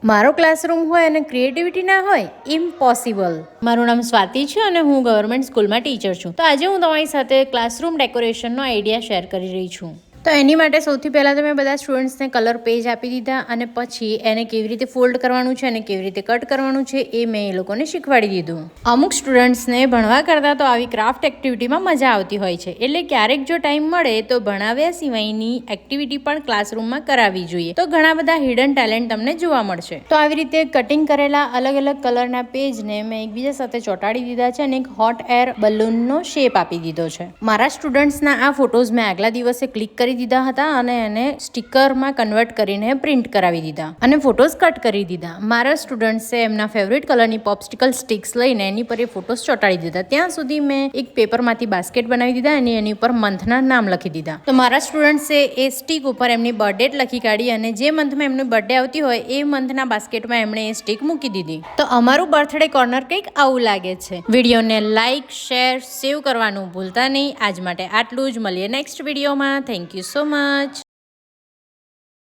મારો ક્લાસરૂમ હોય અને ક્રિએટિવિટી ના હોય, ઇમ્પોસિબલ. મારું નામ સ્વાતિ છે અને હું ગવર્મેન્ટ સ્કૂલમાં ટીચર છું. તો આજે હું તમારી સાથે ક્લાસરૂમ ડેકોરેશનનો આઈડિયા શેર કરી રહી છું. તો એની માટે સૌથી પહેલાં તો મેં બધા સ્ટુડન્ટ્સને કલર પેજ આપી દીધા અને પછી એને કેવી રીતે ફોલ્ડ કરવાનું છે અને કેવી રીતે કટ કરવાનું છે એ મેં એ લોકોને શીખવાડી દીધું. અમુક સ્ટુડન્ટ્સને ભણવા કરતાં તો આવી ક્રાફ્ટ એક્ટિવિટીમાં મજા આવતી હોય છે, એટલે ક્યારેક જો ટાઈમ મળે તો ભણાવ્યા સિવાયની એક્ટિવિટી પણ ક્લાસરૂમમાં કરાવવી જોઈએ, તો ઘણા બધા હિડન ટેલેન્ટ તમને જોવા મળશે. તો આવી રીતે કટિંગ કરેલા અલગ અલગ કલરના પેજને મેં એકબીજા સાથે ચોંટાડી દીધા છે અને એક હોટ એર બલૂનનો શેપ આપી દીધો છે. મારા સ્ટુડન્ટ્સના આ ફોટોઝ મેં આગલા દિવસે ક્લિક કરી દીધા હતા અને એને સ્ટીકરમાં કન્વર્ટ કરીને પ્રિન્ટ કરાવી દીધા અને ફોટોઝ કટ કરી દીધા. મારા સ્ટુડન્ટ્સે એમના ફેવરિટ કલરની પોપ્સ્ટિકલ સ્ટિક્સ લઈને એની પર એ ફોટોઝ ચોંટાડી દીધા. ત્યાં સુધી મેં એક પેપરમાંથી બાસ્કેટ બનાવી દીધા અને એની ઉપર મંથના નામ લખી દીધા. તો મારા સ્ટુડન્ટ્સે એ સ્ટીક ઉપર એમની બર્થડેટ લખી કાઢી અને જે મંથમાં એમની બર્થડે આવતી હોય એ મંથના બાસ્કેટમાં એમણે એ સ્ટીક મૂકી દીધી. તો અમારું બર્થડે કોર્નર કંઈક આવું લાગે છે. વિડીયોને લાઇક, શેર, સેવ કરવાનું ભૂલતા નહીં. આજ માટે આટલું જ. મળીએ નેક્સ્ટ વિડીયોમાં. Thank you so much.